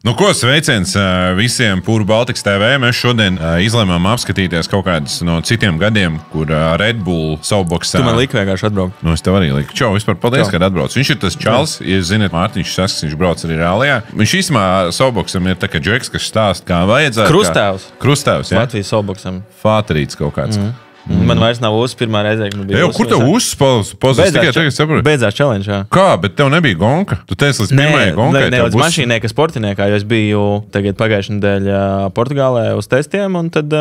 Nu, ko sveiciens visiem Pūru Baltikas TV. Mēs šodien izlēmām apskatīties kaut kādus no citiem gadiem, kur Red Bull Soulbox... Tu man liki vienkārši atbraukt. Nu, es tev arī liku. Čau, vispār paldies, kad atbrauc. Viņš ir tas čals, ja ziniet, Mārtiņš Sasks, viņš brauc arī reālajā. Viņš īstumā Soulboxam ir tā kā džeks, kas stāst, kā vajadzētu. Krustāvs. Krustāvs, jā. Latvijas Soulboxam. Fāterīts kaut kāds. Man vairs nav uzs pirmā reize, kad bija Kur tev uzspalvas? Tikai tagad saprotu. Beidzās challenge, jā. Kā? Bet tev nebija gonka? Tu teici līdz pirmajai gonkai. Ne, līdz mašīnai, ka sportiniekā, jo es biju tagad pagājušajā nedēļā Portugālē uz testiem, un tad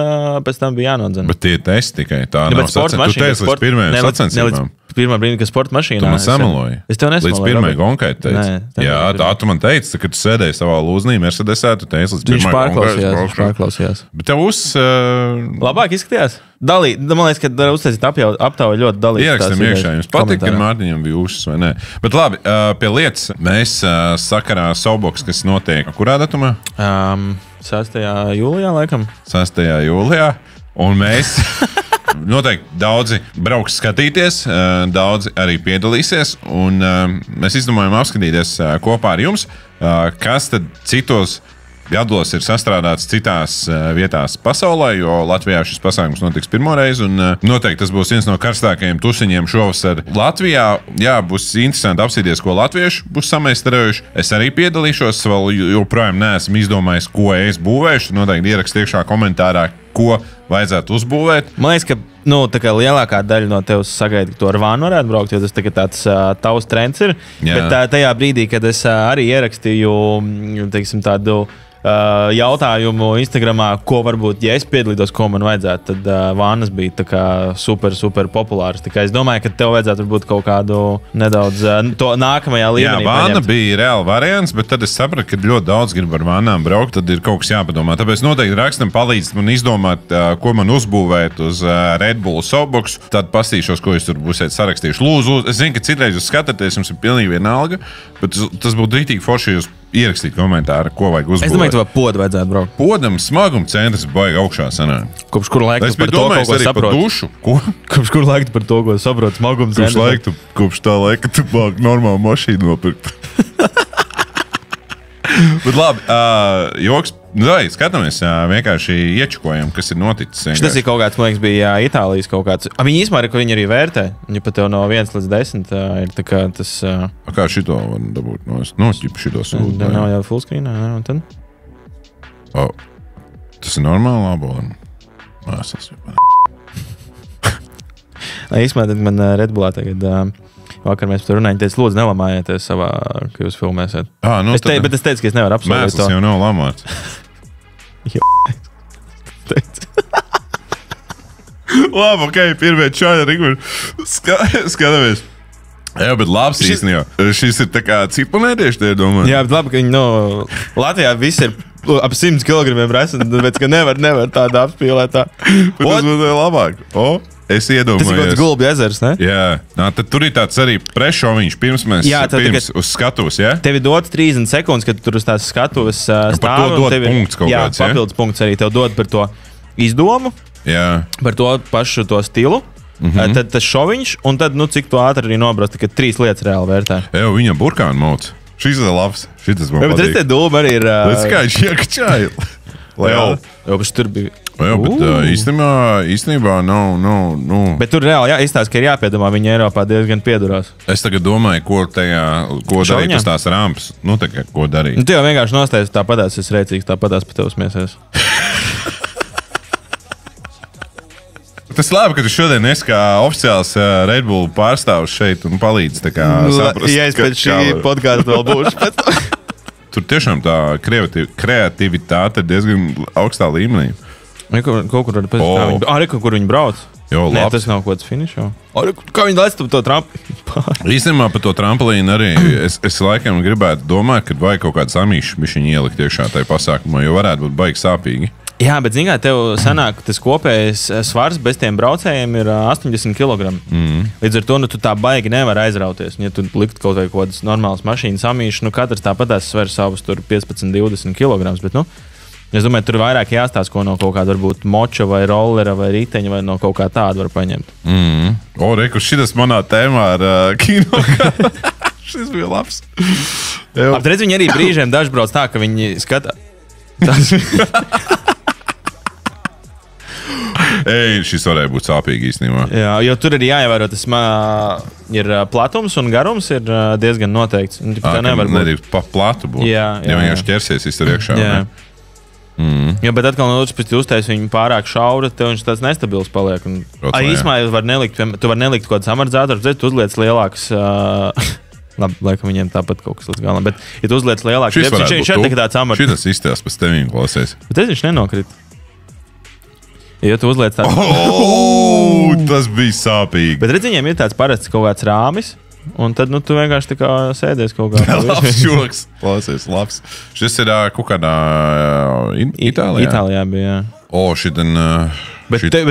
pēc tam bija jānodzena. Bet tie testi tikai tā nav sacensībām. Tu teici līdz pirmajai sacensībām. Pirmā brīdī, kad sporta mašīnā. Tu man samaloji. Es tev nesmaloju. Līdz pirmajai gonkai teici. Jā, tā tu man teici, kad tu sēdēji savā lūznī Mercedesā, tu teici līdz pirmajai gonkai. Viņš pārklausījās. Bet tev labāk izskatījās? Man liekas, ka uztaisīt aptauju ļoti dalīt. Ierakstam iekšā. Jums patīk, ka Mārtiņam bija uzs vai nē. Bet labi, pie lietas. Mēs sakarā Soulbox, kas notiek kurā datumā? 6. jūlijā, laikam. 6. jūlijā. Un mēs... Noteikti daudzi brauks skatīties, daudzi arī piedalīsies, un mēs izdomājam apskatīties kopā ar jums, kas tad citos gados ir sastrādāts citās vietās pasaulē, jo Latvijā šis pasākums notiks pirmoreiz, un noteikti tas būs viens no karstākajiem tusiņiem šovasar Latvijā. Jā, būs interesanti apsīties, ko latvieši būs sameistarējuši. Es arī piedalīšos, vēl joprojām neesmu izdomājis, ko es būvēšu. Noteikti ierakst iekšā komentārā, ko vajadzētu uzbūvēt. Man liekas, ka tā kā lielākā daļa no tevis sagaida, ka tu ar vānu varētu braukt, jo tas tāds tavs trends ir. Jā. Bet tajā brīdī, kad es arī ierakstīju, teiksim, tādu jautājumu Instagramā, ko varbūt, ja es piedalītos, ko man vajadzētu, tad vānas bija tā kā super populāras. Tā kā es domāju, ka tev vajadzētu varbūt kaut kādu nedaudz to nākamajā līmenī. Jā, vāna bija reāli variants, bet tad es sapratu, ka ļoti daudz grib ar vānām braukt, tad ir kaut kas jāpadomā. Tāpēc noteikti rakstam palīdz man izdomāt, ko man uzbūvēt uz Red Bull Soulbox. Tad pastīšos, ko jūs tur būsiet sarakstījuši. Lūdzu, es zinu, ka citreiz jūs skatāties, jums ir pilnīgi vienalga, bet tas būtu rītīgi forši jūs ierakstīt komentāru, ko vajag uzbūvēt. Es domāju, ka tev podu vajadzētu braukt. Podam smaguma centrs baigi augšā sanāk. Kopš kura laika tu par to kaut ko saproti? Kopš kura laika tu par to, ko saproti smaguma centrs? Kopš tā laika tu bāk normālu mašīnu nopirkt. Bet labi, joks. Vai, skatāmies, vienkārši iečukojam, kas ir noticis. Tas ir kaut kāds, man liekas, bija Itālijas kaut kāds. Viņi īstenībā ir, ko viņi arī vērtē. Viņi pat tev no 1 līdz 10 ir tā kā tas... Kā šito var dabūt? Noķipu šito sūdu. Nav jau fullscreenā, un tad? Tas ir normāli labolam. Īstenībā tad man Red Bullā tagad... Vakar mēs par runājām, teicu, lūdzu, nelamājieties savā, ka jūs filmēsiet. Bet es teicu, ka es nevaru apsolīt to. Mēsls jau nav lamāts. Labi, ok, pirmie čāļi arī skatāmies. Jā, bet labs īstenībā. Šis ir tā kā cipunētieši, tie domā. Jā, bet labi, ka viņi, Latvijā viss ir ap 100 kilogramiem resa, tāpēc, ka nevar tāda apspīlēt tā. Bet tas būtu labāk. Es iedomājos. Tas ir kaut kāds Gulbi ezers, ne? Jā. Tad tur ir tāds arī prešoviņš, pirms mēs uz skatuves, jā? Tev ir dots 30 sekundes, kad tur uz tās skatuves stāv. Par to dod punkts kaut kāds, jā? Papildus punkts arī tev dod par to izdomu, par to pašu to stilu. Tad tas šoviņš, un tad, cik tu ātri arī nobrauc, ka 3 lietas reāli vērtē. Jā, viņam burkānu moc. Šis ir labs. Šitas man patīk. Bet tas te dūma arī ir... Līdz kā viņš iekačāja. Jā, bet tur bija... Jā, bet īstenībā nav. Bet tur reāli izstāsta, ka ir jāpiedomā, viņi Eiropā diezgan piedurās. Es tagad domāju, ko darīt uz tās rampas. Ko darīt. Tu jau vienkārši nostājies tāpatās, es rēcīgs tāpatās pa tev smiesies. Tas labi, ka tu šodien esi kā oficiāls Red Bull pārstāvs šeit un palīdz tā kā saprast. Ja es pēc šī podkāsta vēl būšu. Tur tiešām tā kreativitāte ir diezgan augstā līmenī. Kaut kur arī pēc tā kur viņi brauc. Jo, nē, tas nav kaut kāds finišs jau. Kā viņi lēc to tramplīnu? Īstenībā par to tramplīnu arī es laikam gribētu domāt, ka vajag kaut kādu samīšu bišķiņu ielikt iekšā tajā pasākumā, jo varētu būt baigi sāpīgi. Jā, bet zini kā, tev sanāk, tas kopējais svars bez tiem braucējiem ir 80 kg. Līdz ar to tu tā baigi nevar aizrauties. Ja tu likt kaut kādas normālas mašīnas samīšu, katrs tāpatās sver savus 15-20 kg. Bet, es domāju, tur vairāk jāstāsta, ko no kaut kāda varbūt moča vai rollera vai riteņa vai no kaut kā tāda var paņemt. Reku, šitas manā tēmā ar kino. Šis bija labs. Apredz, viņi arī brīžiem daži brauc tā, ka viņi skata. Šis varēja būt sāpīgi īstenībā. Jā, jo tur arī jāievēro tas ir platums un garums ir diezgan noteikts. Tā nevar būt. Nedrīkst pa platu būt. Jā. Ja vienkārši ķersies tur iekšā. Jā. Jā, bet atkal no otras puses uztaisīt viņu pārāk šaura, tev viņš tāds nestabils paliek. Īsumā tu vari nelikt kaut kāds amortizators, tu uzliec lielāks. Labi, laikam viņiem tāpat kaut kas līdz galam. Bet, ja tu uzliec lielāks, viņš ir tāds amortizators. Šitas izstās pēc tevīm klausies. Bet viņš nenokrīt. Ja tu uzliec tādu. Tas bija sāpīgi. Bet redz, viņiem ir tāds parasts kaut kāds rāmis. Un tad tu vienkārši tā kā sēdies kaut kādā veidā. Labs joks. Klausies, labs. Šis ir kaut kādā Itālijā. Itālijā bija, jā. Šitan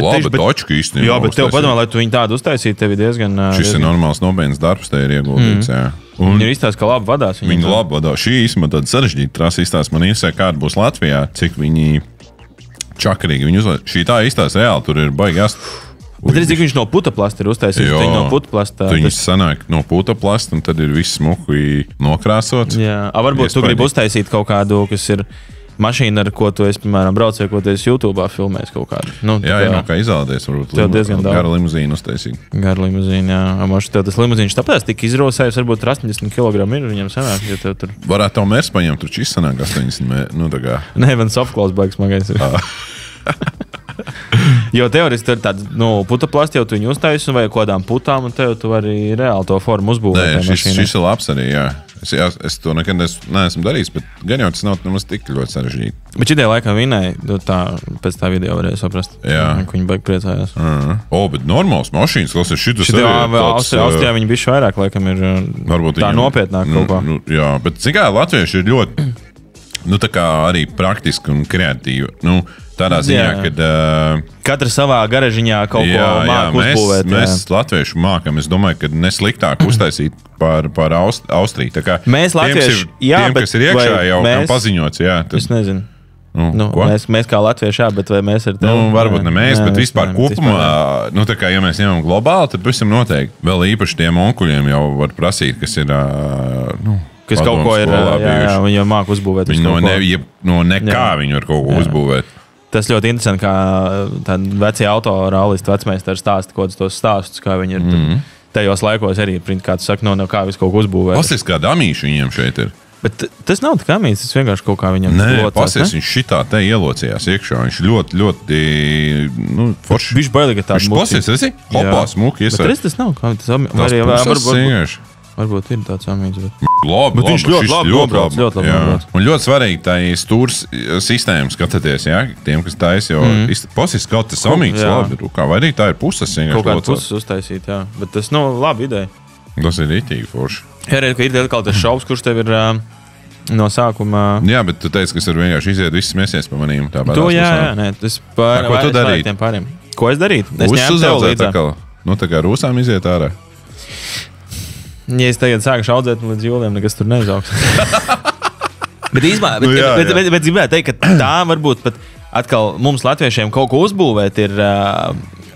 laba točka īstenībā. Jā, bet tev padomā, lai tu viņu tādu uztaisītu, tev ir diezgan... Šis ir normāls nopietns darbs, te ir ieguldīts, jā. Viņi ir izstāst, ka labi vadās. Viņi labi vadās. Šī īstenībā tāda sarežģīta trasa izstāst. Man iesaka, kāda būs Latvijā, cik viņi čakarīgi viņi uzliek. Šī tā izstāst reāli, tur ir baigi jāst. Bet redz, cik viņš no puta-plasta ir uztaisījis. Jā, no puta-plasta. Viņš sanāk no puta-plasta, un tad ir viss smuki nokrāsots. Jā, varbūt tu gribi uztaisīt kaut kādu, kas ir mašīna, ar ko tu esi, piemēram, brauc, vai ko tu esi YouTube'ā filmējis kaut kādu. Jā, no kā izvēlēties, varbūt gara limuzīnu uztaisīt. Gara limuzīnu, jā. Maši tev tas limuzīns tāpēc tika izrosējis, varbūt 80 kg ir viņam sanāk, ja tev tur... Varētu tev mērs paņemt, tur šis sanāk 80, tā kā... Nē, man softclaws baigs smagais ir. Jo teorētiski ir tāds, puta-plast jau tu viņu uztaisi vai kādām putām, un tev tu vari reāli to formu uzbūvēt. Nē, šis ir labs arī, jā. Es to nekad neesmu darījis, bet gan jau tas nav nemaz tik ļoti sarežģīti. Bet šitie laikam vinēja, pēc tā video varēja saprast, ka viņi baigi priecājās. Bet normāls mašīnas, klausies, šitas arī tāds... Austrijā viņi bišķi vairāk laikam ir tā nopietnāk kaut kā. Jā, bet cik kā latvieši ir ļoti, tā kā arī praktiski un kreatīvi. Tādā ziņā, ka katra savā garažiņā kaut ko māk uzbūvēt. Mēs latvieši mākam, es domāju, ka nesliktāk uztaisīt par Austriju. Tā kā mēs latvieši, tiem, kas ir iekšā jau paziņots, jā. Es nezinu. Mēs kā latvieši, jā, bet vai mēs ar tevi? Varbūt ne mēs, bet vispār kopumā, tā kā, ja mēs ņemam globāli, tad visam noteikti. Vēl īpaši tiem onkuļiem jau var prasīt, kas ir, kas kaut ko ir, jā, viņi jau māk uzbūvēt. Viņi no nekā viņi var kaut ko uzbūvēt. Tas ļoti interesanti, kā tādi veci autorālisti vecmeistari stāsta kaut kādus tos stāstus, kā viņi ir tajos laikos arī, kā tu saki, no kā visu kaut ko uzbūvēt. Pasies, kā damīši viņiem šeit ir. Bet tas nav tā kā mīts, tas vienkārši kaut kā viņam locās. Pasies, viņš šitā te ielocījās iekšā, viņš ļoti, forši. Viņš bailīgi tādu muki. Pasies, rezi? Hopā, smuki iesāk. Bet tas nav kā, varbūt ir tāds amīts, bet... Labi, viņš ļoti labi nobrauc. Un ļoti svarīgi tā stūrs sistēma skatāties, jā, tiem, kas taisa, jo pasies kaut tas amīts, labi, kā vai arī tā ir puses. Kaut kāda puses uztaisīt, jā, bet tas nav labi ideja. Tas ir itīgi forši. Jā, ka ir atkal tas šaubs, kurš tev ir no sākuma... Jā, bet tu teici, ka es varu vienkārši iziet visas mēsies pa manīm. To jā, nē, tas ko tu darīt? Ko es darītu? Es ņēmu tev līdzā. Tā kā rūsām iziet ārā. Ja es tagad sākušu audzēt līdz jūlijam, nekas tur neizaugs. Bet gribētu teikt, ka tā varbūt pat atkal mums latviešiem kaut ko uzbūvēt ir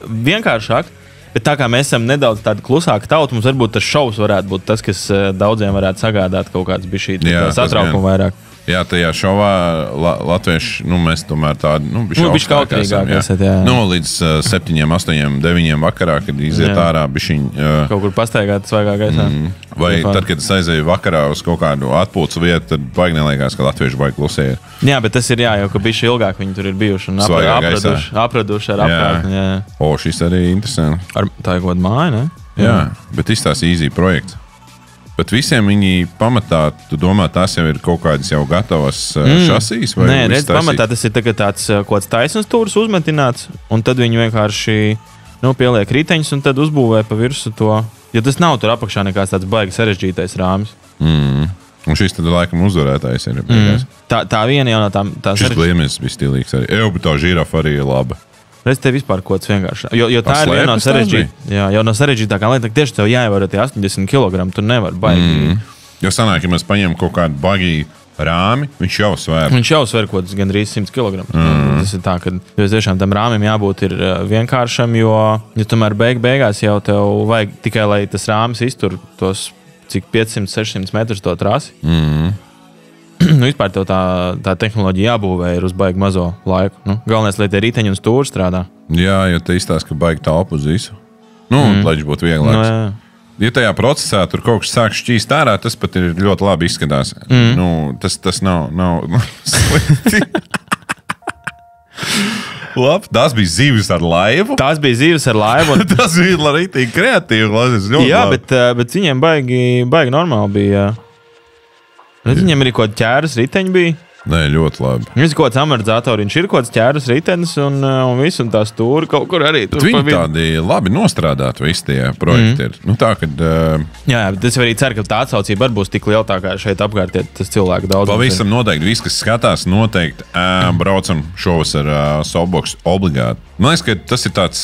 vienkāršāk. Bet tā kā mēs esam nedaudz tāda klusāka tauta, mums varbūt tas šovs varētu būt tas, kas daudziem varētu sagādāt kaut kādas bišķītas satraukumu vairāk. Jā, tajā šovā latvieši, mēs tomēr tādi, bišķi kautrīgāk esat, jā. Līdz 7, 8, 9 vakarā, kad iziet ārā bišķiņ... Kaut kur pastaigāt svaigā gaisā. Vai tad, kad es aizēju vakarā uz kaut kādu atpūtas vietu, tad baigi neliekās, ka latvieši baigi klusē ir. Jā, bet tas ir jau, ka bišķi ilgāk viņi tur ir bijuši un apraduši ar apkārtni. Jā. Šis arī interesanti. Tā ir kaut kāda māja, ne? Jā, bet izstās easy projekts. Bet visiem viņi pamatā, tu domā, tās jau ir kaut kādas jau gatavas šasīs? Nē, redz, pamatā tas ir tāds kaut kāds taisnas stūris uzmetināts, un tad viņi vienkārši pieliek riteņus un tad uzbūvē pa virsu to. Jo tas nav tur apakšā nekāds tāds baigi sarežģītais rāmis. Un šis tad laikam uzvarētājs ir. Tā viena jau no tām... Šis gliemenis bija stilīgs arī. Bet tā žirafa arī ir laba. Redz, tev vispār kaut kas vienkārši. Jo tā ir viena no sarežģītākām. Jā, jau no sarežģītākām lietām. Tieši tev jāievēro tie 80 kg. Tu nevari baigi. Jo sanāk, ja mēs paņemam kaut kādu bagīju rāmi, viņš jau svēr. Viņš jau svēr kaut kāds gandrīz 100 kg. Tas ir tā, ka tiešām tam rāmim jābūt ir vienkāršam, jo tomēr beigās jau tev vajag tikai, lai tas rāmis iztur tos cik 500-600 metrus to trasi. Nu, vispār tev tā tehnoloģija jābūvē ir uz baigi mazo laiku. Nu, galvenais, lai tie riteņi un stūri strādā. Jā, jo te izstāsta, ka baigi telpu uz visu. Nu, lai viņš būtu vieglāks. Ja tajā procesā tur kaut kas sāk šķīst ārā, tas pat ir ļoti labi izskatās. Nu, tas nav slikti. Labi, tas bija zīves ar laivu. Tas bija rītīgi kreatīvi. Jā, bet viņiem baigi normāli bija. Viņiem arī kaut kāda ķēras riteņi bija. Nē, ļoti labi. Viņš ir kaut kāds amortizatori, viņš ir kaut kāds ķēras ritenis un viss, un tā stūri kaut kur arī. Viņi tādi labi nostrādāti, visi tie projekti ir. Nu tā, kad... Jā, bet es arī ceru, ka tā atsaucība arī būs tik liela tā, kā šeit apkārt tas cilvēku daudz. Pavisam noteikti, visi, kas skatās, noteikti braucam šovasar Softbox obligāti. Man liekas, ka tas ir tāds...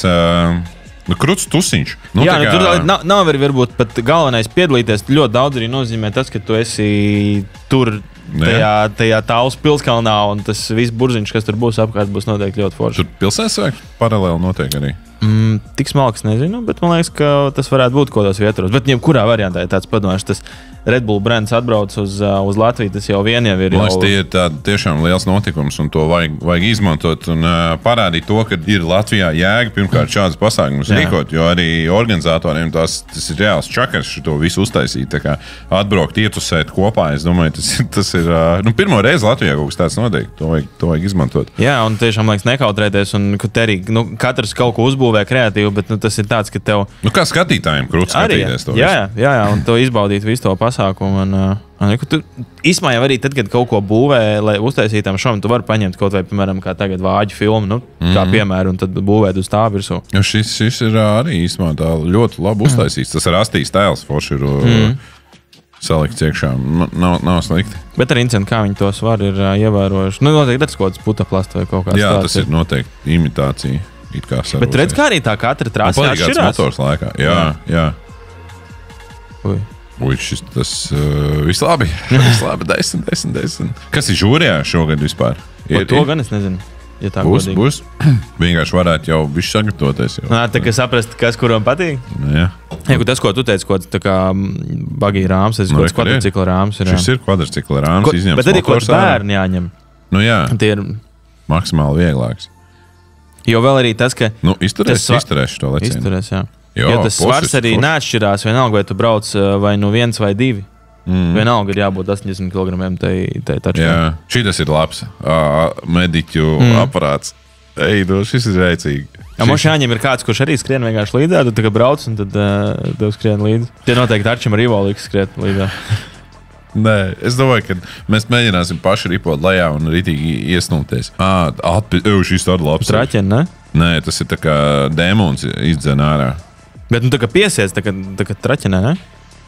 Kruts tusiņš. Jā, tur nav arī varbūt pat galvenais piedalīties. Ļoti daudz arī nozīmē tas, ka tu esi tur tajā Tāls pilskalnā un tas viss burziņš, kas tur būs apkārt, būs noteikti ļoti forši. Tur pilsēsvēk paralēli notiek arī? Tik smalks nezinu, bet man liekas, ka tas varētu būt kodos vietros. Bet jebkurā variantā ir tāds padomājuši, tas Red Bull brands atbrauc uz Latviju, tas jau vien jau ir. Man liekas, tie ir tādi tiešām liels notikums un to vajag izmantot un parādīt to, ka ir Latvijā jēga pirmkārt šādas pasākumus rīkot, jo arī organizatoriem tas ir reāls čakars to visu uztaisīt, tā kā atbraukt, ietusēt kopā. Es domāju, tas ir pirmo reizi Latvijā kaut kas tāds notiek, to vajag izmantot. Jā, un tiešām liekas nekautrēties un arī, katrs kaut ko uzbūvē kreatīvi, bet tas ir tāds, ka tev... kā skatītājiem krūts skatīties to visu. Jā, un to izbaudīt visu to pasākumu. Tu īsmā jau arī tad, kad kaut ko būvē, lai uztaisītu tam šovam, tu vari paņemt kaut vai, piemēram, kā tagad vāģu filmu, kā piemēru, un tad būvēt uz tā virsū. Jo šis ir arī īsmā tā ļoti labi uztaisīts. Tas ir astīs tēls, forši ir salikts iekšā. Nav slikti. Bet arī incenti, kā viņi to svaru ir ievērojuši. Noteikti redz kaut kāds putaplasta vai kaut kāds tāds. Jā, tas ir noteikti imitācija. Bet redz, kā arī tā katra trāsa atšķirās. Motors laikā. Jā. Tas viss labi. Viss labi, 10. Kas ir žūrijā šogad vispār? To gan es nezinu. Ja tā būs. Vienkārši varētu jau bišķi sagatavoties. Tā kā saprast, kas kuram patīk? Jā. Tas, ko tu teici, kaut kāds tā kā bagī rāms, kaut kāds kvadricikla rāms. Šis ir kvadricikla rāms, izņemts bet arī kaut kāds bērni jāņem. Nu jā. Tie ir maksimāli vieglāks. Jo vēl arī tas, ka... izturēs to lecienu. Izturēs, jā. Jo tas svars arī neatšķirās, vienalga, vai tu brauc vai nu 1 vai 2. Vienalga ir jābūt 80 kg tai tačkā. Jā, šitas ir labs mediķu aparāts. Šis ir veicīgi. Mums jāņem ir kāds, kurš arī skrien vienkārši līdzā, tu tā kā brauc un tad tev skrien līdzi. Tie noteikti Arčim ar Ivoliks skriet līdzā. Nē, es domāju, ka mēs mēģināsim paši ripot lejā un ritīgi iesnūties. Šis tāda labs. Traķeni, ne? Nē, tas ir tā kā dēmons izdzen ārā. Bet tā kā piesies, tā kā traķenē, ne?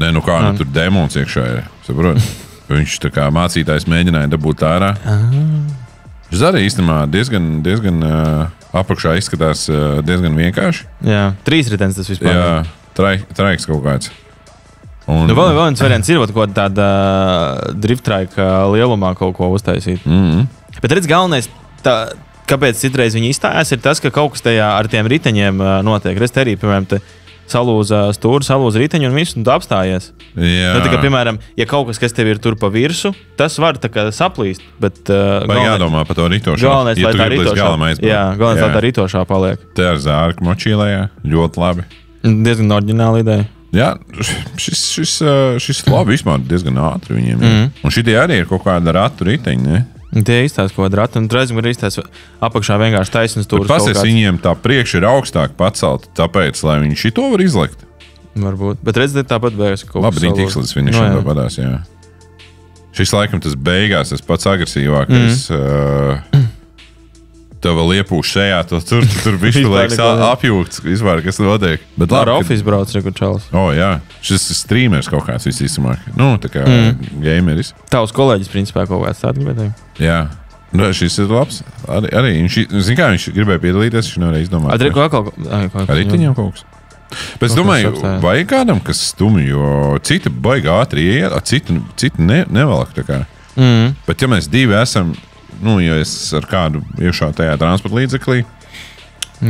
Nē, tur dēmons iekšā ir, saprot? Viņš tā kā mācītājs mēģināja dabūt ārā. Šis arī īstenībā diezgan apakšā izskatās diezgan vienkārši. Jā, 3 ritenis tas vispār. Jā, traiks kaut kāds. Vēl viens variants ir kaut tāda drifttraika lielumā kaut ko uztaisīt. Bet redz, galvenais, kāpēc citreiz viņi izstājās, ir tas, ka kaut kas tajā ar tiem riteņiem notiek. Redz, arī, piemēram, salūza stūri, salūza riteņi un viss, un tu apstājies. Jā. Tā kā, piemēram, ja kaut kas tev ir tur pa virsu, tas var tā kā saplīst, bet... jādomā par to ritošā. Galvenais, lai tā ritošā. Jā, galvenais, lai tā ritošā paliek. Te ar zārku močīlējā, ļoti labi. Diezgan oriģināla ideja. Jā, šis labi vispār diezgan ātri viņiem. Un šitie arī ir kaut kāda ratu riteņi, ne? Tie izstāsta kaut kādu ratu, un reizēm ir izstāsta apakšā vienkārši taisnas stūris. Pasies, viņiem tā priekš ir augstāk pacelta, tāpēc, lai viņi šito var izlikt. Varbūt, bet redziet, tāpat beigas kaut kas. Labi, viņi tiks līdz finišam tāpadās, jā. Šis laikam tas beigās, tas pats agresīvākais. Tev vēl iepūš šajā, tur višķi liekas apjūgts, vispār, kas notiek. Bet labi, office brauc, rekur čalis. Jā, šis ir streamers kaut kāds visīstamāk. Tā kā gameris. Tavs kolēģis, principā, kaut kāds tāds gribēja. Jā, šis ir labs. Arī viņš gribēja piedalīties, viņš nevarēja izdomāt. Arī viņam kaut kas. Bet es domāju, vajag kādam, kas stumj, jo citi baigi ātri iet, citi nevelk tā kā. Bet ja mēs divi esam... ja es ar kādu iekšā tajā transporta līdzeklī,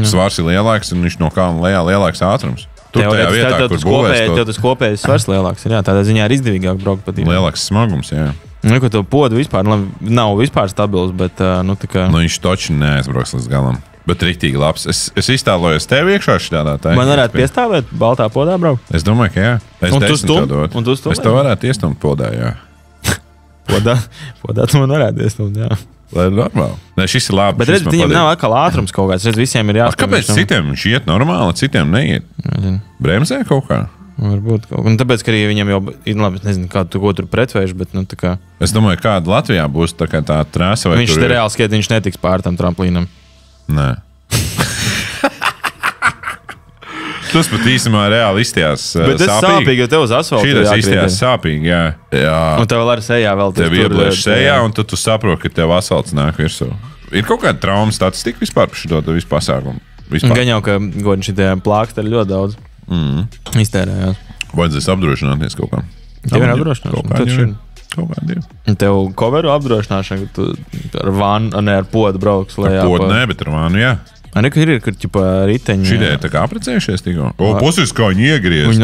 svars ir lielāks un viņš no kalna lejā lielāks ātrums. Tur tajā vietā, kur būvēs to. Tev tas kopējais svars lielāks ir, jā, tādā ziņā ir izdevīgāk braukt pa tīm. Lielāks smagums, jā. Nu, ko tev podu vispār, nav vispār stabils, bet, tā kā... Nu, viņš toči neaizbrauks līdz galam. Bet riktīgi labs. Es iztēlojos tev iekšā šitādā tā. Man varētu piestāvēt baltā podā braukt? Es domāju, ka jā. Un tu stum? Es tev varētu iestumt podā, jā. Podā tu man varētu iestumt, jā. Lai ir normāli. Nē, šis ir labi. Bet redz, viņam nav atkal ātrums kaut kāds. Redz, visiem ir jāspēj. Kāpēc citiem viņš iet normāli, citiem neiet? Bremzē kaut kā? Varbūt kaut kā. Un tāpēc, ka arī viņam jau ir labi, es nezinu, ko tur pretvērš, bet, tā kā... Es domāju, kāda Latvijā būs tā kā tā trāsa vai viņš te reāli skriet, viņš netiks pār tam tramplīnam. Nē. Tas pat īstenībā reāli izstījās sāpīgi. Bet tas sāpīgi, jo tev uz asfalta šī izstījās sāpīgi, jā. Un tev vēl ar sejā vēl tev ieblieš sejā, un tu saproti, ka tev asfalts nāk virsū. Ir kaut kāda trauma statistika vispār par šo visu pasākumu? Gan jau, ka godin šitie plāksti ir ļoti daudz. Iztērējās. Vajadzēs apdrošināties kaut kā. Tev ir apdrošināšana? Kaut kā divi. Tev coveru apdrošināšana, ka tu ar vānu, ne ar podu brauks lejā. Ar podu nē, bet ar vānu, jā. Arī, ka ir, kur ķipa riteņi... Šitie tā kā aprecējušies tikko? Pusis kā viņi iegriez.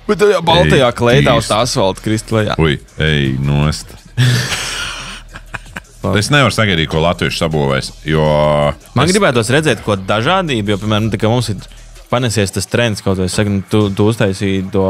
Bet tajā baltajā kleitā uz tā asfalta krist lejā. Ui, ej, nost. Es nevaru sagaidīt, ko latvieši sabūvēs, jo... Man gribētos redzēt ko dažādību, jo, piemēram, tā kā mums ir panesies tas trends, kaut vai saka, tu uztaisīji to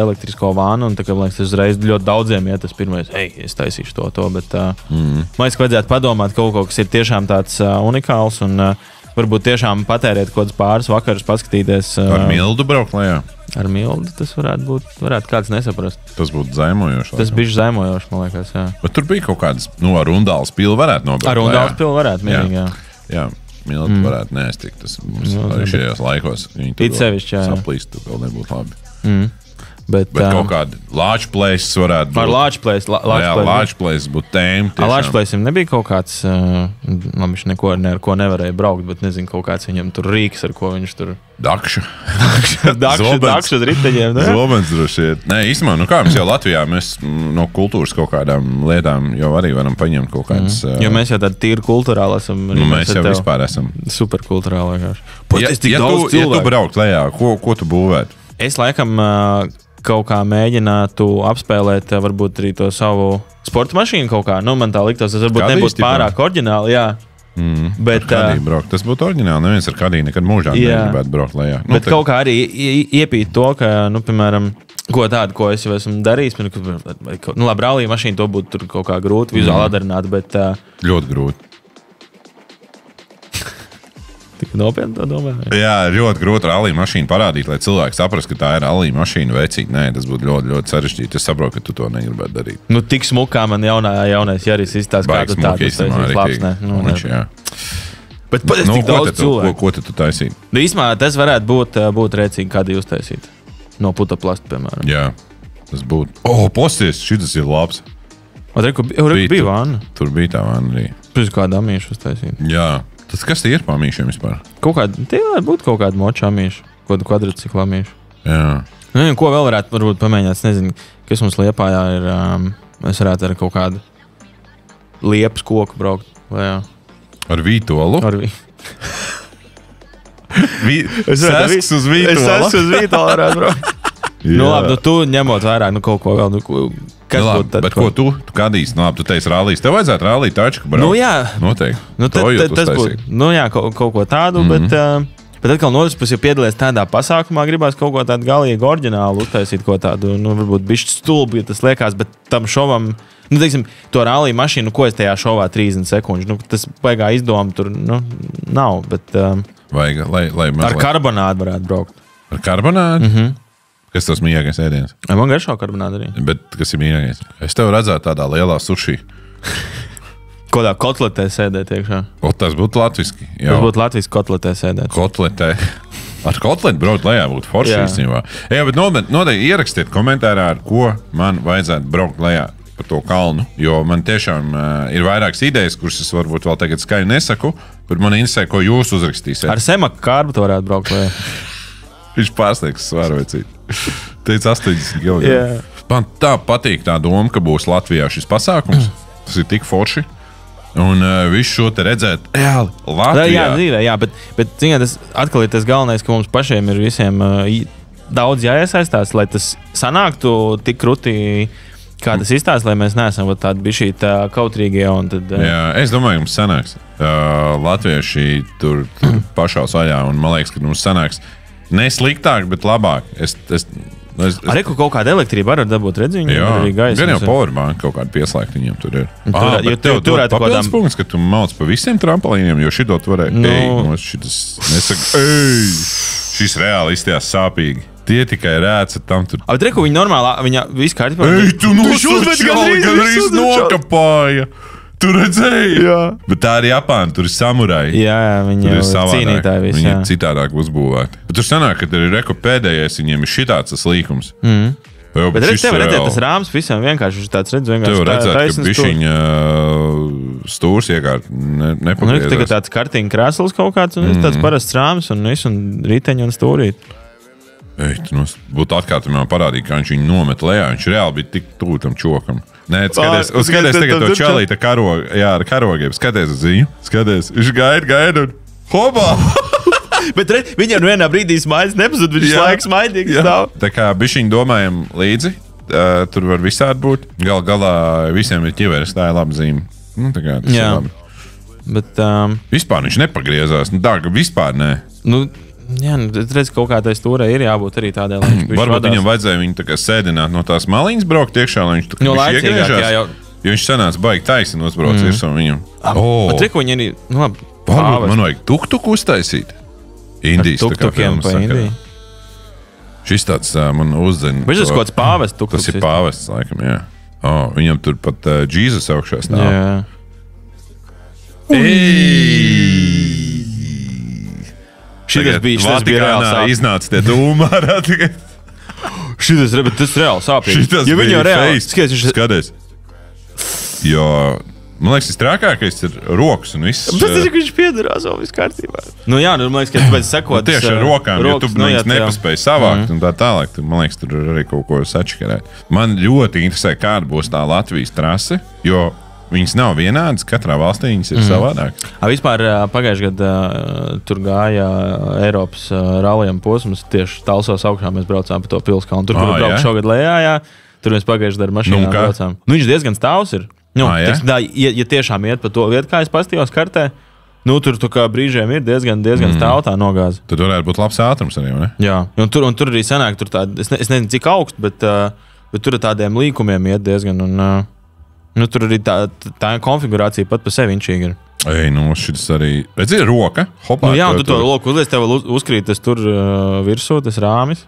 elektrisko vānu, un tā kā, man liekas, uzreiz ļoti daudziem iet tas pirmais, es taisīšu to, bet man liekas, vajadzētu padomāt kaut ko, kas ir tiešām tāds unikāls, un varbūt tiešām patērēt kaut kādus pāris vakarus, paskatīties. Ar mildu braukt lejā? Ar mildu tas varētu kāds nesaprast. Tas būtu zaimojoši. Tas bija zaimojoši, man liekas, jā. Bet tur bija kaut kādas, ar Rundāles pilu varētu nobraukt. Ar Rundāles pilu varētu, mierīgi, jā. Jā, mildu varētu neestikt. Tas mums arī šajos laikos. It sevišķi, jā. Saplīst, tu vēl nebūtu labi. Bet kaut kāda Lāču plēsis varētu būt. Ar Lāču plēsis. Jā, Lāču plēsis būtu tēma. Ar Lāču plēsim nebija kaut kāds, viņš neko ar ko nevarēja braukt, bet nezinu, kaut kāds viņam tur rīks, ar ko viņš tur... Dakša. Dakša uz riteņiem, ne? Zobens droši vien. Nē, īstenībā, kā mēs jau Latvijā, mēs no kultūras kaut kādām lietām jau arī varam paņemt kaut kādas... Jo mēs jau tādi tīri kulturāli esam. Mēs jau vispār esam. Superkulturāli vienkārši. Ja tu braukt lejā, ko tu būvētu? Es laikam... kaut kā mēģinātu apspēlēt varbūt arī to savu sporta mašīnu kaut kā. Man tā liktos, tas varbūt nebūtu pārāk oriģināli, jā. Bet tas būtu oriģināli. Neviens ar kadīju nekad mūžā negribētu braukt lejā. Bet kaut kā arī iepīt to, ka, piemēram, ko tādu, ko es jau esmu darījis, labi, rallija mašīna to būtu tur kaut kā grūti vizuāli atdarināt, bet... Ļoti grūti. Tik nopietni to domāju. Jā, ļoti grūti rallija mašīnu parādīt, lai cilvēks saprastu, ka tā ir rallija mašīna vecīga. Nē, tas būtu ļoti, ļoti sarežģīti. Es saprotu, ka tu to negribētu darīt. Tik smukā man jaunais Jāris izstāsta, kā tu tādu taisīsi. Bet es tik daudz cilvēku. Ko tu taisītu? Īsmā tas varētu būt rēcīgi, kādi jūs taisītu. No putoplasta, piemēram. Jā, tas būtu. Posties, šis ir labs. Bija vāna. Tur bija tā vāna arī. Pēc kāda amīša uztaisīt. Jā. Tas kas tie ir pa amīšiem vispār? Tie varētu būt kaut kādi moča amīši, kaut kādu kvadriciklu amīši. Jā. Ko vēl varētu pamēģināt, es nezinu, kas mums Liepājā ir, mēs varētu ar kaut kādu liepas koku braukt. Lejā. Ar vītolu? Ar Sesks uz vītolu? Es esmu uz vītolu varētu braukt. Labi, tu ņemot vērā kaut ko vēl. Kas būtu tad? Bet ko tu gadīsi? Tu teici rallijas. Tev vajadzētu rallija taču, ka braukt. Jā. Noteikti. Tas būtu. Kaut ko tādu, bet atkal no otras puses, ja piedalies tādā pasākumā, gribās kaut ko tādu galīgi oriģinālu uztaisīt, ko tādu, varbūt bišķi stulbu, ja tas liekas, bet tam šovam, teiksim, to rallija mašīnu, ko es tajā šovā 30 sekundžu, tas baigā izdoma tur, nav, bet... Vajag, lai ar karbonādu varētu braukt. Ar karbonādu? Kas tas mīļākais ēdiens? Man garšo karbonādu arī. Bet kas ir mīļākais? Es tev redzētu tādā lielā suši. Kādā kotletē sēdēt iekšā? Tas būtu latviski. Tas būtu latviski kotletē sēdēt. Kotletē. Ar kotleti braukt lejā būtu forši īstenībā. Jā, bet noteikti ierakstiet komentārā, ar ko man vajadzētu braukt lejā par to kalnu. Jo man tiešām ir vairākas idejas, kuras es varbūt vēl tagad skaļi nesaku, bet man interesē, ko jūs uzrakstīsiet. Ar semaku kārbu tu varētu braukt lejā. Viņš pārsniegs svaru vecīt. Teica 80 kg. Man tā patīk tā doma, ka būs Latvijā šis pasākums. Tas ir tik forši. Un visu šo te redzēt reāli Latvijā. Jā, dzīvē, jā, bet tas atkal ir tas galvenais, ka mums pašiem ir visiem daudz jāiesaistās, lai tas sanāktu tik krūtī, kā tas izstāsta, lai mēs neesam tādi bišķi kautrīgie. Tad, jā, es domāju, ka mums sanāks. Latvieši tur pašās vaļā, un man liekas, ka mums sanāks ne sliktāk, bet labāk. Arī kaut kāda elektrība var dabūt, redzi, viņam ir arī gaisa. Gan jau powerbank kaut kādu pieslēgt viņiem tur ir. Bet tev turētu kaut kādām punkts, ka tu mauc pa visiem trampolīniem, jo šitot varēja. Šis reāli izstījās sāpīgi. Tie tikai rēca tam tur. Bet reku, viņi normāli, viņa visu kārtībā. Ej, tu gandrīz nokapāja. Tu redzēji? Jā. Bet tā ir Japāna, tur ir samurai. Jā, viņi ir cīnītāji visi. Viņi ir citādāk uzbūvēti. Bet tur sanāk, ka tur ir reku pēdējais, viņiem ir šitāds tas līkums. Bet redz, tev redzēt, tas rāms visam vienkārši ir tāds, redz, vienkārši tev redzēt, ka bišķiņa stūrs iekārt nepagriezās. Tagad tāds kartiņa krēsls kaut kāds, un tāds parasts rāms, un riteņi un stūrīt. Būtu atkārtumā parādīt, kā viņš viņu nomet lejā. Viņš reāli bija tik tuvu tam čokam. Nē, skaties tagad to čalīta ar karogiem. Skaties uz viņu. Skaties, viņš gaida un hopā! Bet viņam vienā brīdī smaids nepazud, viņš laiks smaidīgs stāv. Tā kā bišķiņi domājam līdzi, tur var visādi būt. Galā visiem ir ķiveres, tā ir laba zīme. Tā kā tas ir labi. Bet, vispār viņš nepagriezās. Tā, ka vispār nē. Jā, redz, kaut kādai stūrē ir jābūt arī tādai, lai viņš varbūt viņam vajadzēja viņu tā kā sēdināt no tās maliņas braukt iekšā, lai viņš tā kā viņš iegriežās. Jo viņš sanāca baigi taisni uzbrauc virsū viņam. Bet reku viņi arī, labi, pāvest. Man vajag tuktuku uztaisīt. Indijas tā kā filmas saka. Šis tāds man uzzina. Viņš tas kaut kāds pāvests tuktuks. Tas ir pāvests, laikam, jā. Viņam tur pat Džīzus augšā stāv. Jā. Šitas bija reāli iznāca tie dūmā. Šitas reāli sāpīgi. Šitas bija face. Skaties. Jo, man liekas, trakākais ir rokas un viss. Bet tas ir, ka viņš piedarās vēl viss kārtībā. Jā, man liekas, ka tu pēc sekot. Tieši ar rokām, jo tu viņas nepaspēji savākt un tā tālāk. Man liekas, tur arī kaut ko sačakarēt. Man ļoti interesē, kāda būs tā Latvijas trase, jo viņas nav vienādas, katrā valstī viņas ir savādāk. Vispār pagājušajā gadā tur gāja Eiropas rallija posms, tieši Talsos augšā mēs braucām pa to pilskalnu. Tur, kur brauc šogad lejā, jā, tur mēs pagājušajā gadā mašīnā braucām. Viņš diezgan stāvs ir. Ja tiešām iet pa to vietu, kā es pastījos kartē, tur kā brīžiem ir diezgan stāv tā nogāze. Tad varētu būt labs ātrums arī, vai ne? Jā, un tur arī sanāk, es nezinu, cik augst, bet tur ar tādiem līkumiem iet diezgan, un tur arī tā konfigurācija pat pa sevi inčīga ir. Šis arī, redzi, roka, hopā. Jā, un tu to loku uzliec, tev uzkrīt tas tur virsū, tas rāmis.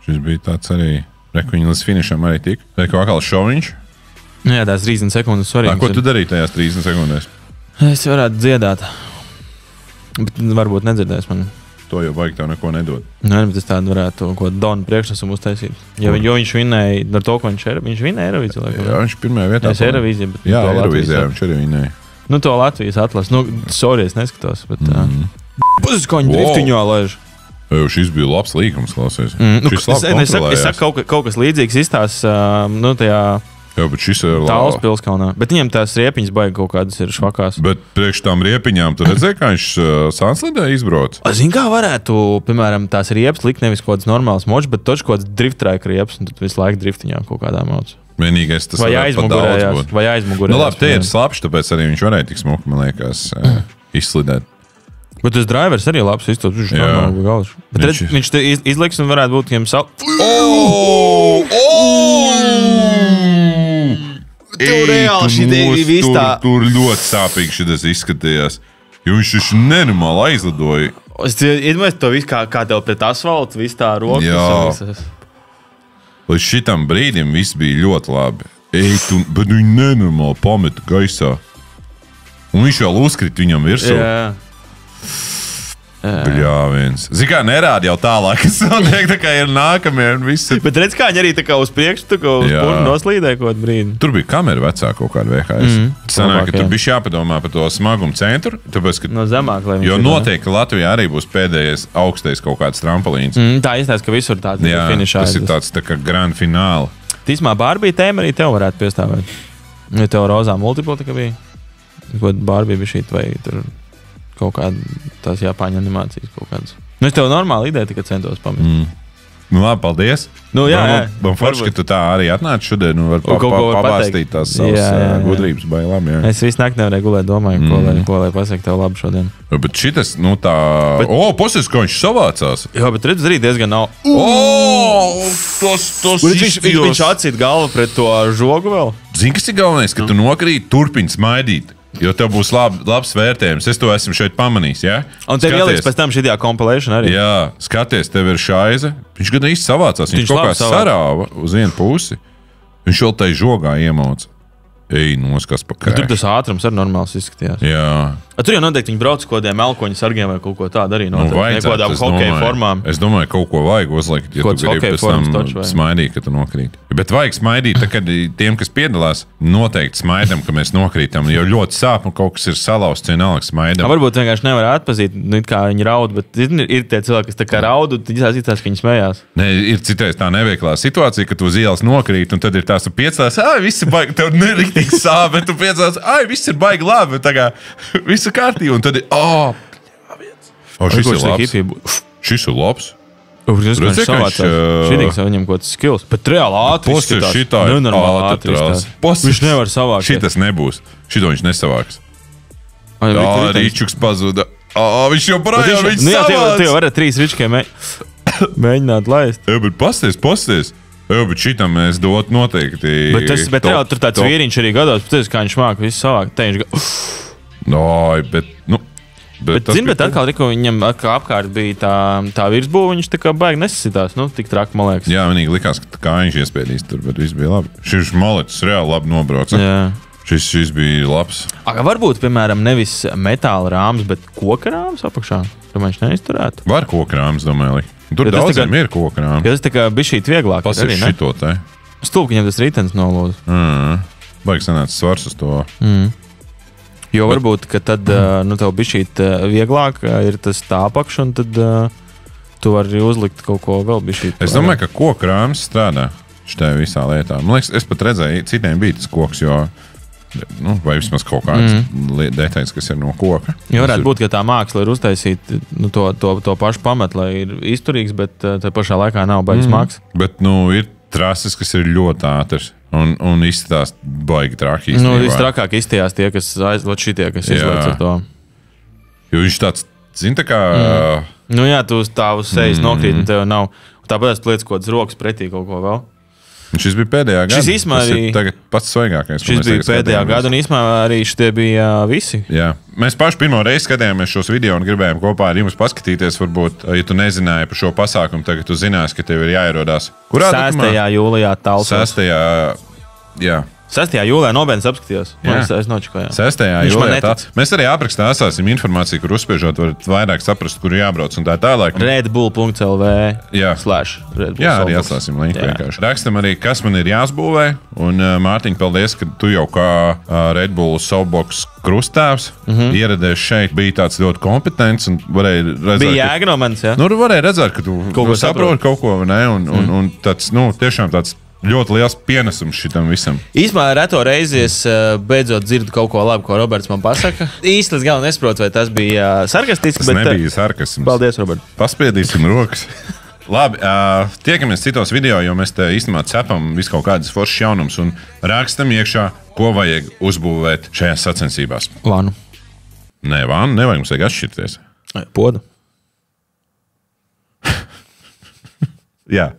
Šis bija tāds arī, reku viņi līdz finišam arī tika. Reku atkal šoviņš. Jā, tās 30 sekundes svarīgas. Ko tu darīji tajās 30 sekundēs? Es varētu dziedāt. Bet varbūt nedzirdēs man. To jau vajag tev neko nedod. Nē, bet es tādu varētu ko Donu priekšnesumu uztaisīt. Jo viņš vinēja ar to, ko viņš vinēja Eirovīziju. Jā, viņš pirmajā vietā. Es Eirovīziju, bet jā, Eirovīzijā viņš arī vinēja. To Latvijas atlas. Sorry, es neskatos, bet Puses, ko viņi driftiņā laiž. Šis bija labs līgums, klausies. Es saku, kaut kas līdzīgs izstāsta tajā jā, bet šis ir Tāls pilskalnā. Bet viņam tās riepiņas baigi kaut kādas ir švakās. Bet priekš tām riepiņām tu redzēji, kā viņš sānslidē izbrauc? Zini, kā varētu, piemēram, tās riepas likt nevis kaut kāds normāls močs, bet točs kaut kāds drifttraika riepas, un tad visu laiku driftiņā kaut kādā moc. Vienīgais tas varētu pat daudz būt. Vai aizmugurējās. Labi, te ir slapš, tāpēc arī viņš varēja tik smuki, man liekas, izslidēt. Bet tas drivers arī labs izstāsts, viņš normāli galvas. Bet redz, viņš te izliks un varētu būt viņam Tur ļoti sāpīgi šitas izskatījās. Jo viņš taču nenormāli aizlidoja. Es iedomājos to visu, kā tev pret asfaltu, visu tā rokas. Jā. Līdz šitam brīdim viss bija ļoti labi. Bet viņi nenormāli pameta gaisā. Un viņš jau uzkrīt viņam virsū. Jā. Bļāviens. Zini kā, nerāda jau tālāk, kas notiek, tā kā ir nākamie un viss. Bet redz, kā viņi arī tā kā uz priekšu, tā kā uz purnu noslīdēja kaut brīdi. Tur bija kamera vecā kaut kāda VHS. Sanāk, ka tur bija jāpadomā par to smagumu centru, tāpēc, ka no zemāk, lai jo noteikti Latvijā arī būs pēdējais augstais kaut kāds trampolins. Tā izstāsta, ka visur tāds ir finišā. Tas ir tāds tā kā grand fināli. Tīsmā Barbie tēma arī tev varētu piestāvēt. Ja tev rozā multipla tā kā bija. Ko Barbie bija šī vai tur kaut kāda tās Japāņu animācijas kaut kādas. Nu, es tev normāli ideju tikai centos pamest. Nu, labi, paldies. Nu, jā, man forši, ka tu tā arī atnāci šodien un var pabāstīt tās savas gudrības bailām. Jā. Es visu nakti nevarēju gulēt, domāju, ko lai pasaka tev labi šodien. Bet šitas, nu tā... Puses, ko viņš savācās. Jā, bet redz, arī diezgan nav... Tas Viņš atcīt galvu pret to žogu vēl. Zini, kas ir galvenais, ka tu nokrīt, turpini smaidīt. Jo tev būs labs vērtējums. Es to esmu šeit pamanījis. Ja? Un tev ieliks pēc tam šitā compilation arī. Jā, skaties, tev ir šaize. Viņš gan īsti savācās. Viņš kaut kā sarāva uz vienu pusi. Viņš vēl tai žogā iemauca. Ej, noskas pa kēšu. Tur tas ātrums arī normāls izskatījās. Jā. Tur jau noteikti viņi brauc kodiem elkoņu sargiem vai kaut ko tādu arī noteikti. Nekādām hokeja formām. Es domāju, kaut ko vajag uzlikt, ja tu gribi pēc tam smaidīt, ka tu nokrīt. Bet vajag smaidīt, tā, kad tiem, kas piedalās, noteikti smaidam, ka mēs nokrītam. Jo ļoti sāp un kaut kas ir salauzts, vienalga smaidam. Varbūt vienkārši nevar atpazīt, kā viņi raud, bet ir tie cilvēki, kas tā kā raud, un izsās, ka viņi smējās. Ne, ir citreiz tā neveiklā situācija, ka tu uz ielas nokrīt, un tad ir tās, tu piecās, viss ir baigi, tev neriktīgi sāp, bet tu piecās, viss ir baigi labi, tā kā visu kārtīgi, un tad ir, šis ir labs. Viņš savācās. Šitīgs viņam kaut kāds skills. Bet reāli ātri izskatās. Nenormāli ātri izskatās. Viņš nevar savākt. Šitas nebūs. Šito viņš nesavāks. Ričuks pazuda. Viņš joprojām viņš savāc. Tu jau varat 3 ričkiem mēģināt laist. Bet pasties. Bet šitam mēs dot noteikti. Bet reāli tur tāds vīriņš arī gados, kā viņš māk visu savākt. Bet atkal, viņam apkārt bija tā virsbūve, viņš tā kā baigi nesasitās. Tik traki, man liekas. Jā, vienīgi likās, ka kājiņš iespēdīs tur, bet viss bija labi. Šis moletis reāli labi nobrauca. Jā. Šis bija labs. Varbūt, piemēram, nevis metāla rāms, bet koka rāms apakšā. Tur viņš neizturētu. Var koka rāms, domāju. Tur daudziem ir koka rāms. Tas tā kā bija šī vieglāk. Pasaka šito te. Stulk, viņam tas ritens nolūdz. Baigi sanāca svars uz to. Jo varbūt, ka tad tev bija šī vieglāk, ir tas tā apakša, un tad tu vari uzlikt kaut ko vēl bija šī. Es domāju, ka koka rāms strādā šitā visā lietā. Man liekas, es pat redzēju, citiem bija tas koks, jo, vai vismaz kaut kāds detaļas, kas ir no koka. Jo varētu būt, ka tā māksla ir uztaisīt to pašu pamat, lai ir izturīgs, bet tā pašā laikā nav baigas māksla. Bet, ir trases, kas ir ļoti ātrs. Un izskatās baigi traki. Visstrakāk izstījās tie, kas aizlot šitie, kas izlēc ar to. Jo viņš tāds, zin, tā kā... Jā, tu tā uz sejas nokrīt, un tev nav. Tāpēc tu lietas kaut kāds rokas pretī kaut ko vēl. Šis bija pēdējā gada. Tas ir tagad pats svaigākais. Šis bija pēdējā gada, un īsmā arī šitie bija visi. Jā. Mēs paši pirmo reizi skatījāmies šos video un gribējām kopā ar jums paskatīties. Varbūt, ja tu nezināji par šo pasākumu, tagad tu zināsi, ka tev ir jāierodās. Kurā 6. jūlijā Talsos. 6. jūlijā Nobēns apskatījos. Es nočakojām. 6. jūlijā. Mēs arī aprakstā esāsim informāciju, kur uzspiežot varat vairāk saprast, kur jābrauc un tā tālāk. redbull.lv Jā, arī atslāsim linku vienkārši. Rakstam arī, kas man ir jāsbūvē. Un Mārtiņ, paldies, ka tu jau kā Red Bull Softbox krustāvs ieradies šeit. Bija tāds ļoti kompetents un varēja redzēt. Bija jēga no manis, jā? Varēja redzēt, ka tu saproti kaut ko, vai ne? Un tāds, tiešām tāds ļoti liels pienesums šitam visam. Īsumā reto reizi es beidzot dzirdu kaut ko labu, ko Roberts man pasaka. Īsti līdz galam nesaprotu, vai tas bija sarkastisks. Tas nebija sarkasms. Paldies, Robert. Paspiedīsim rokas. Labi, tiekamies citos video, jo mēs te īstenībā cepam visu kaut kādas foršas jaunums un rakstam iekšā, ko vajag uzbūvēt šajās sacensībās. Vānu. Nē, vānu nevajag, mums vajag atšķirties. Podu. Jā.